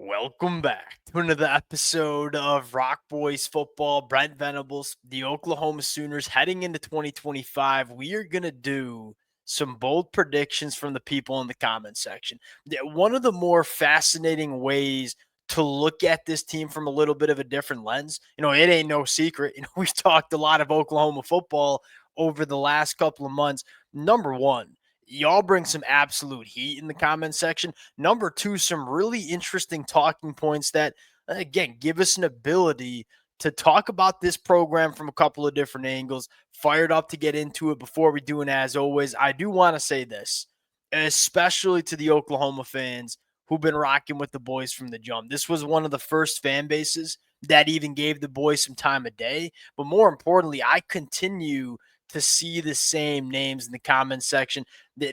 Welcome back to another episode of Rock Boys Football. Brent Venables, the Oklahoma Sooners heading into 2025. We are going to do some bold predictions from the people in the comment section. One of the more fascinating ways to look at this team from a little bit of a different lens, it ain't no secret. We've talked a lot of Oklahoma football over the last couple of months. Number one, y'all bring some absolute heat in the comment section. Number two, some really interesting talking points that, again, give us an ability to talk about this program from a couple of different angles. Fired up to get into it before we do. And as always, I do want to say this, especially to the Oklahoma fans who've been rocking with the boys from the jump. This was one of the first fan bases that even gave the boys some time of day. But more importantly, I continue to see the same names in the comment section.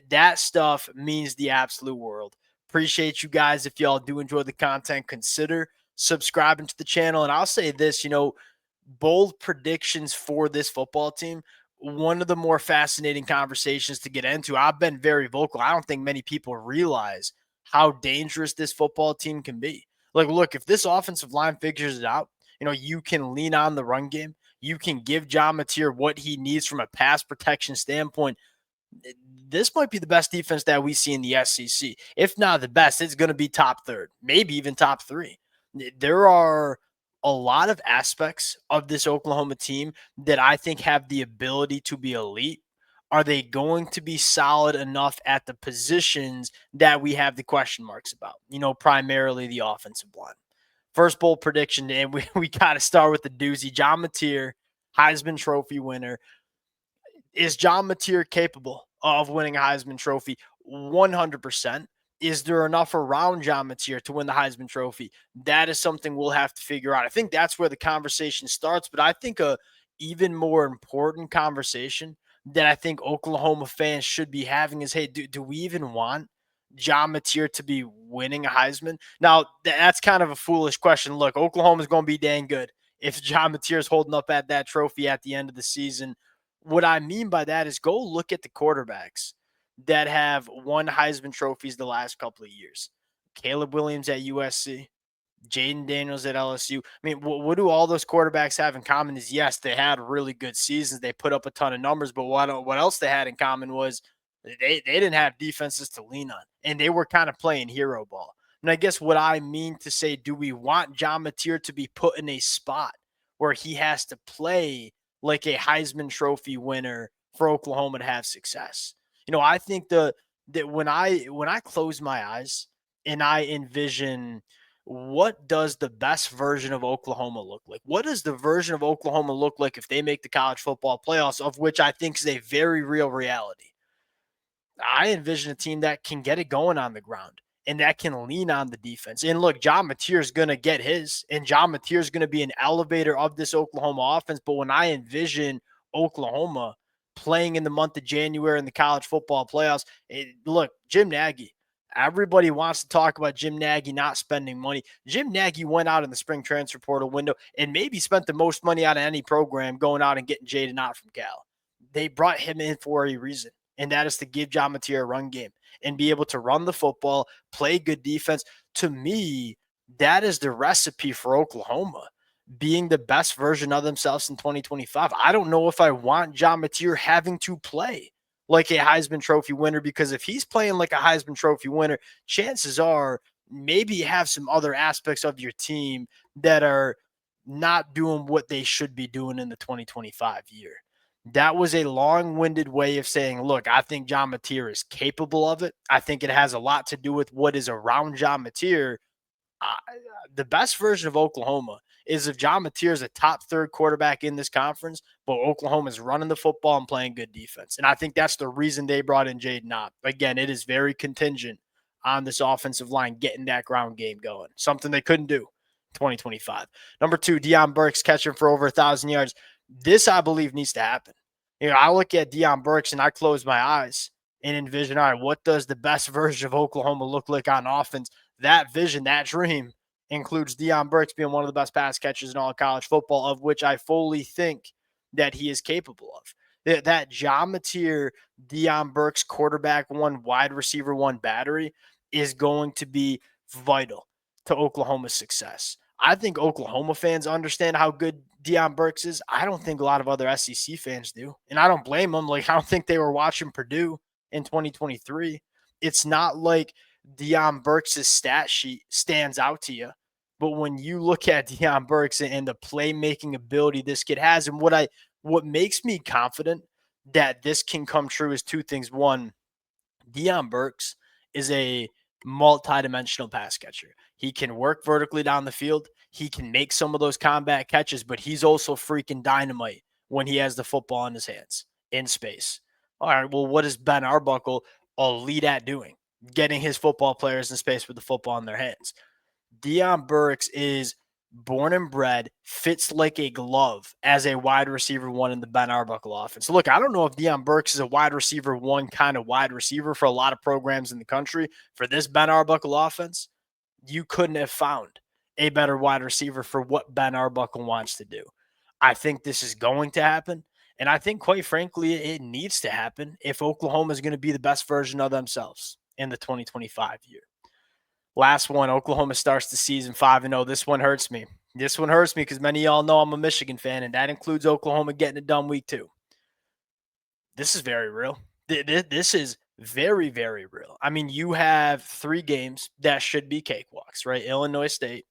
That stuff means the absolute world. Appreciate you guys. If y'all do enjoy the content, consider subscribing to the channel. And I'll say this, bold predictions for this football team. One of the more fascinating conversations to get into. I've been very vocal. I don't think many people realize how dangerous this football team can be. Like, look, if this offensive line figures it out, you can lean on the run game. You can give John Mateer what he needs from a pass protection standpoint. This might be the best defense that we see in the SEC. If not the best, it's going to be top third, maybe even top three. There are a lot of aspects of this Oklahoma team that I think have the ability to be elite. Are they going to be solid enough at the positions that we have the question marks about? Primarily the offensive line. First bold prediction, and we got to start with the doozy. John Mateer, Heisman Trophy winner. Is John Mateer capable of winning a Heisman Trophy? 100%. Is there enough around John Mateer to win the Heisman Trophy? That is something we'll have to figure out. I think that's where the conversation starts, but I think a even more important conversation that I think Oklahoma fans should be having is, hey, do we even want John Mateer to be winning a Heisman? Now, that's kind of a foolish question. Look, Oklahoma's going to be dang good if John Mateer is holding up at that trophy at the end of the season. What I mean by that is go look at the quarterbacks that have won Heisman trophies the last couple of years. Caleb Williams at USC, Jaden Daniels at LSU. I mean, what do all those quarterbacks have in common is, yes, they had really good seasons. They put up a ton of numbers, but what else they had in common was they didn't have defenses to lean on, and they were kind of playing hero ball. And I guess what I mean to say, do we want John Mateer to be put in a spot where he has to play like a Heisman Trophy winner for Oklahoma to have success? I think that when I close my eyes and I envision what does the best version of Oklahoma look like? What does the version of Oklahoma look like if they make the college football playoffs, of which I think is a very real reality? I envision a team that can get it going on the ground and that can lean on the defense. And look, John Mateer is going to get his, and John Mateer is going to be an elevator of this Oklahoma offense. But when I envision Oklahoma playing in the month of January in the college football playoffs, look, Jim Nagy, everybody wants to talk about Jim Nagy not spending money. Jim Nagy went out in the spring transfer portal window and maybe spent the most money out of any program going out and getting Jaden Ott from Cal. They brought him in for a reason, and that is to give John Mateer a run game and be able to run the football, play good defense. To me, that is the recipe for Oklahoma being the best version of themselves in 2025. I don't know if I want John Mateer having to play like a Heisman Trophy winner, because if he's playing like a Heisman Trophy winner, chances are maybe you have some other aspects of your team that are not doing what they should be doing in the 2025 year. That was a long-winded way of saying, look, I think John Mateer is capable of it. I think it has a lot to do with what is around John Mateer. The best version of Oklahoma is if John Mateer is a top third quarterback in this conference, but Oklahoma is running the football and playing good defense. And I think that's the reason they brought in Jaden Ott. Again, it is very contingent on this offensive line getting that ground game going, something they couldn't do in 2025. Number two, Deion Burks catching for over 1,000 yards. This, I believe, needs to happen. I look at Deion Burks and I close my eyes and envision, all right, what does the best version of Oklahoma look like on offense? That vision, that dream includes Deion Burks being one of the best pass catchers in all of college football, of which I fully think that he is capable of. That John Mateer, Deion Burks, quarterback one, wide receiver one battery is going to be vital to Oklahoma's success. I think Oklahoma fans understand how good Deion Burks is. I don't think a lot of other SEC fans do. And I don't blame them. Like, I don't think they were watching Purdue in 2023. It's not like Deion Burks' stat sheet stands out to you. But when you look at Deion Burks and the playmaking ability this kid has, and what makes me confident that this can come true is two things. One, Deion Burks is a multi-dimensional pass catcher. He can work vertically down the field. He can make some of those combat catches, but he's also freaking dynamite when he has the football in his hands in space. All right, well, what is Ben Arbuckle elite at doing? Getting his football players in space with the football in their hands. Deion Burks is born and bred, fits like a glove as a wide receiver one in the Ben Arbuckle offense. Look, I don't know if Deion Burks is a wide receiver one kind of wide receiver for a lot of programs in the country. For this Ben Arbuckle offense, you couldn't have found a better wide receiver for what Ben Arbuckle wants to do. I think this is going to happen. And I think, quite frankly, it needs to happen if Oklahoma is going to be the best version of themselves in the 2025 year. Last one, Oklahoma starts the season 5-0. This one hurts me. This one hurts me because many of y'all know I'm a Michigan fan, and that includes Oklahoma getting it done week 2. This is very real. This is very, very real. I mean, you have 3 games that should be cakewalks, right? Illinois State,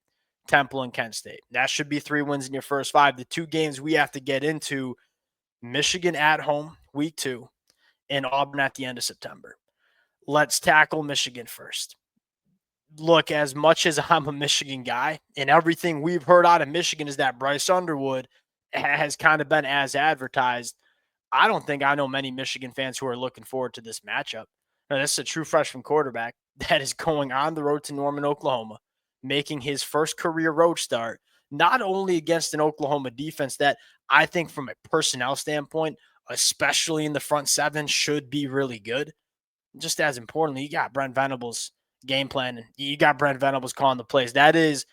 Temple, and Kent State. That should be 3 wins in your first 5. The 2 games we have to get into, Michigan at home, week 2, and Auburn at the end of September. Let's tackle Michigan first. Look, as much as I'm a Michigan guy, and everything we've heard out of Michigan is that Bryce Underwood has kind of been as advertised. I don't think I know many Michigan fans who are looking forward to this matchup. Now, this is a true freshman quarterback that is going on the road to Norman, Oklahoma, making his first career road start, not only against an Oklahoma defense that I think from a personnel standpoint, especially in the front 7, should be really good. Just as importantly, you got Brent Venables game plan, and you got Brent Venables calling the plays. That is,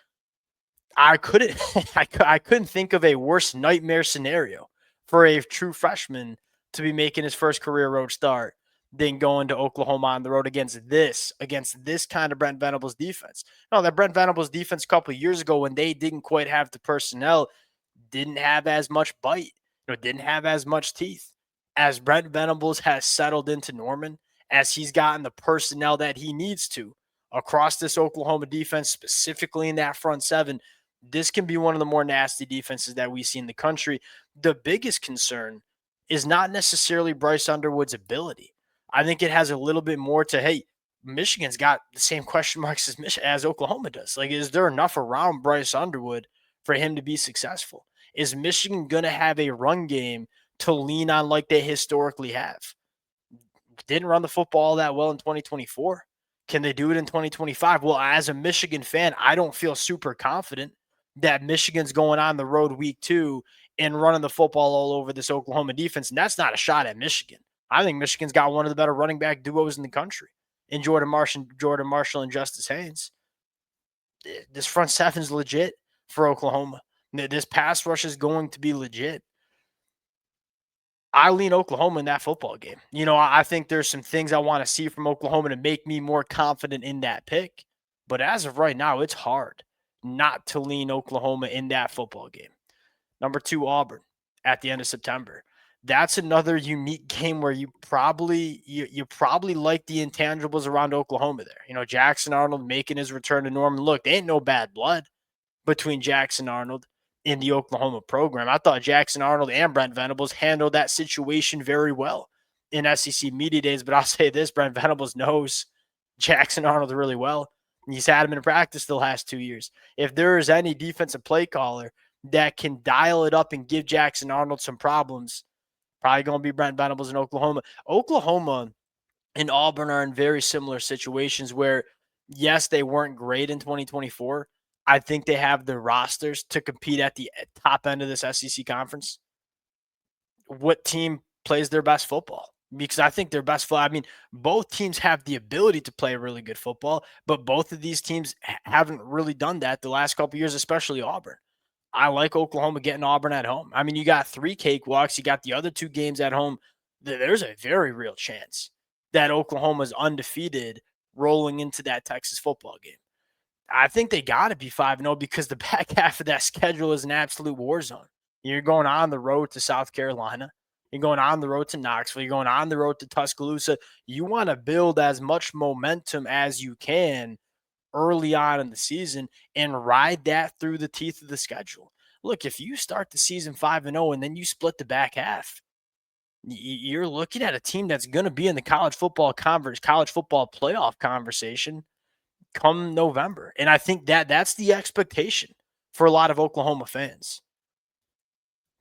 I couldn't I couldn't think of a worse nightmare scenario for a true freshman to be making his first career road start than going to Oklahoma on the road against this kind of Brent Venables defense. No, that Brent Venables defense a couple of years ago, when they didn't quite have the personnel, didn't have as much bite, didn't have as much teeth. As Brent Venables has settled into Norman, as he's gotten the personnel that he needs to across this Oklahoma defense, specifically in that front 7, this can be one of the more nasty defenses that we see in the country. The biggest concern is not necessarily Bryce Underwood's ability. I think it has a little bit more to, hey, Michigan's got the same question marks as Oklahoma does. Like, is there enough around Bryce Underwood for him to be successful? Is Michigan going to have a run game to lean on like they historically have? Didn't run the football that well in 2024. Can they do it in 2025? Well, as a Michigan fan, I don't feel super confident that Michigan's going on the road week 2 and running the football all over this Oklahoma defense. And that's not a shot at Michigan. I think Michigan's got one of the better running back duos in the country in Jordan Marshall and Justice Haynes. This front 7 is legit for Oklahoma. This pass rush is going to be legit. I lean Oklahoma in that football game. I think there's some things I want to see from Oklahoma to make me more confident in that pick. But as of right now, it's hard not to lean Oklahoma in that football game. Number 2, Auburn at the end of September. That's another unique game where you probably like the intangibles around Oklahoma there. Jackson Arnold making his return to Norman. Look, there ain't no bad blood between Jackson Arnold in the Oklahoma program. I thought Jackson Arnold and Brent Venables handled that situation very well in SEC media days. But I'll say this, Brent Venables knows Jackson Arnold really well. He's had him in practice the last 2 years. If there is any defensive play caller that can dial it up and give Jackson Arnold some problems, probably going to be Brent Venables in Oklahoma. Oklahoma and Auburn are in very similar situations where, yes, they weren't great in 2024. I think they have the rosters to compete at the top end of this SEC conference. What team plays their best football? Because I think their best football, both teams have the ability to play really good football, but both of these teams haven't really done that the last couple of years, especially Auburn. I like Oklahoma getting Auburn at home. You got 3 cakewalks. You got the other 2 games at home. There's a very real chance that Oklahoma's undefeated rolling into that Texas football game. I think they got to be 5-0 because the back half of that schedule is an absolute war zone. You're going on the road to South Carolina. You're going on the road to Knoxville. You're going on the road to Tuscaloosa. You want to build as much momentum as you can early on in the season and ride that through the teeth of the schedule. Look, if you start the season 5-0 and then you split the back half, you're looking at a team that's going to be in the college football playoff conversation come November. And I think that that's the expectation for a lot of Oklahoma fans.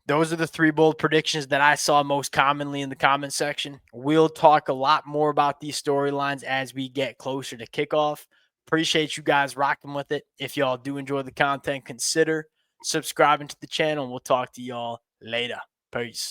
Those are the three bold predictions that I saw most commonly in the comment section. We'll talk a lot more about these storylines as we get closer to kickoff. Appreciate you guys rocking with it. If y'all do enjoy the content, consider subscribing to the channel, and we'll talk to y'all later. Peace.